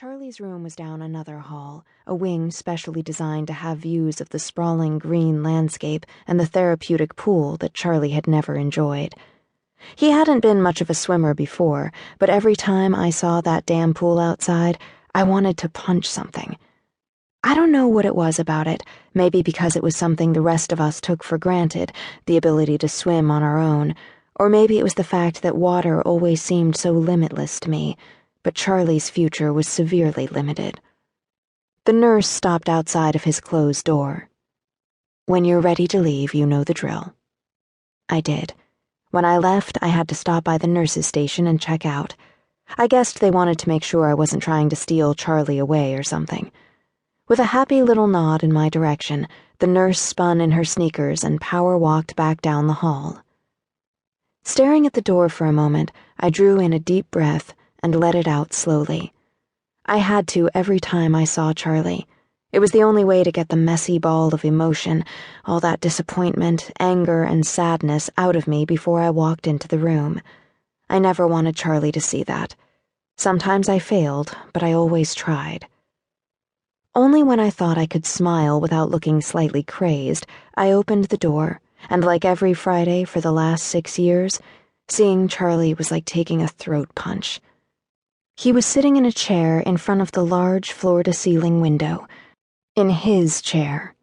Charlie's room was down another hall, a wing specially designed to have views of the sprawling green landscape and the therapeutic pool that Charlie had never enjoyed. He hadn't been much of a swimmer before, but every time I saw that damn pool outside, I wanted to punch something. I don't know what it was about it, maybe because it was something the rest of us took for granted, the ability to swim on our own, or maybe it was the fact that water always seemed so limitless to me, but Charlie's future was severely limited. The nurse stopped outside of his closed door. "When you're ready to leave, you know the drill." I did. When I left, I had to stop by the nurse's station and check out. I guessed they wanted to make sure I wasn't trying to steal Charlie away or something. With a happy little nod in my direction, the nurse spun in her sneakers and power-walked back down the hall. Staring at the door for a moment, I drew in a deep breath and let it out slowly. I had to every time I saw Charlie. It was the only way to get the messy ball of emotion, all that disappointment, anger, and sadness out of me before I walked into the room. I never wanted Charlie to see that. Sometimes I failed, but I always tried. Only when I thought I could smile without looking slightly crazed, I opened the door, and like every Friday for the last 6 years, seeing Charlie was like taking a throat punch. He was sitting in a chair in front of the large floor-to-ceiling window. In his chair.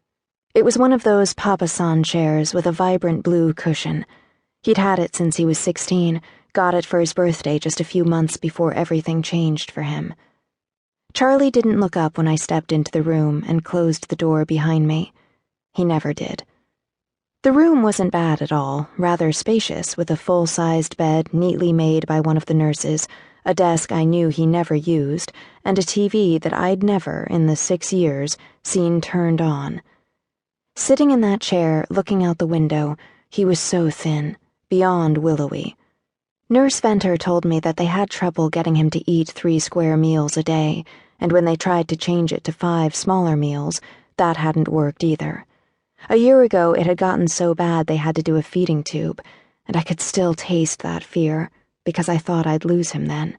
It was one of those Papa-san chairs with a vibrant blue cushion. He'd had it since he was 16, got it for his birthday just a few months before everything changed for him. Charlie didn't look up when I stepped into the room and closed the door behind me. He never did. The room wasn't bad at all, rather spacious, with a full-sized bed neatly made by one of the nurses, a desk I knew he never used, and a TV that I'd never, in the 6 years, seen turned on. Sitting in that chair, looking out the window, he was so thin, beyond willowy. Nurse Venter told me that they had trouble getting him to eat 3 square meals a day, and when they tried to change it to 5 smaller meals, that hadn't worked either. A year ago, it had gotten so bad they had to do a feeding tube, and I could still taste that fear, because I thought I'd lose him then.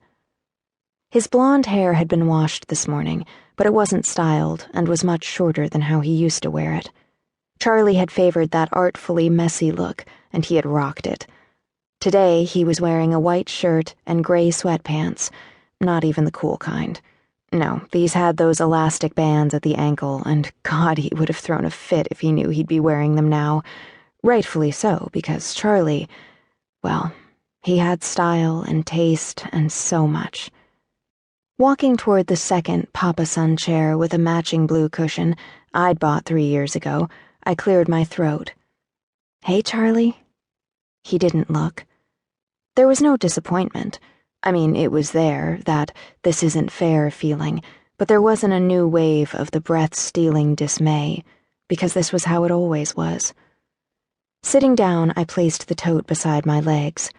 His blonde hair had been washed this morning, but it wasn't styled and was much shorter than how he used to wear it. Charlie had favored that artfully messy look, and he had rocked it. Today, he was wearing a white shirt and gray sweatpants, not even the cool kind. No, these had those elastic bands at the ankle, and God, he would have thrown a fit if he knew he'd be wearing them now. Rightfully so, because Charlie, well, he had style and taste and so much. Walking toward the second Papa-san chair with a matching blue cushion I'd bought 3 years ago, I cleared my throat. "Hey, Charlie?" He didn't look. There was no disappointment. I mean, it was there, that this isn't fair feeling, but there wasn't a new wave of the breath-stealing dismay, because this was how it always was. Sitting down, I placed the tote beside my legs.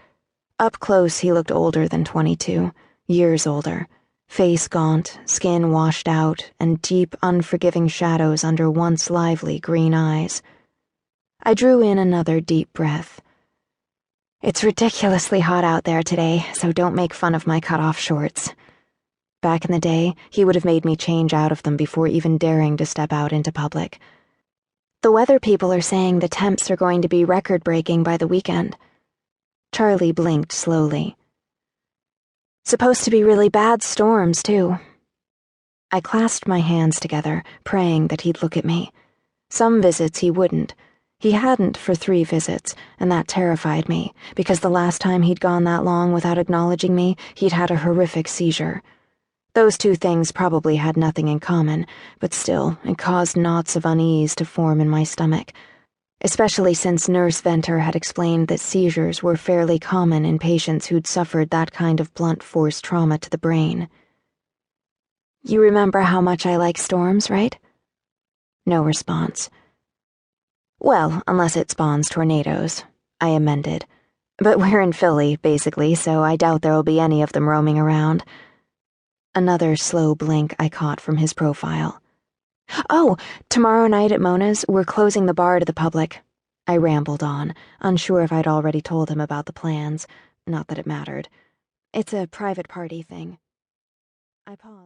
Up close, he looked older than 22, years older. Face gaunt, skin washed out, and deep, unforgiving shadows under once lively green eyes. I drew in another deep breath. "It's ridiculously hot out there today, so don't make fun of my cut-off shorts." Back in the day, he would have made me change out of them before even daring to step out into public. "The weather people are saying the temps are going to be record-breaking by the weekend." Charlie blinked slowly. "Supposed to be really bad storms, too." I clasped my hands together, praying that he'd look at me. Some visits he wouldn't. He hadn't for 3 visits, and that terrified me, because the last time he'd gone that long without acknowledging me, he'd had a horrific seizure. Those 2 things probably had nothing in common, but still, it caused knots of unease to form in my stomach, especially since Nurse Venter had explained that seizures were fairly common in patients who'd suffered that kind of blunt force trauma to the brain. "You remember how much I like storms, right?" No response. "Well, unless it spawns tornadoes," I amended. "But we're in Philly, basically, so I doubt there'll be any of them roaming around." Another slow blink I caught from his profile. "Oh, tomorrow night at Mona's, we're closing the bar to the public." I rambled on, unsure if I'd already told him about the plans. Not that it mattered. "It's a private party thing." I paused.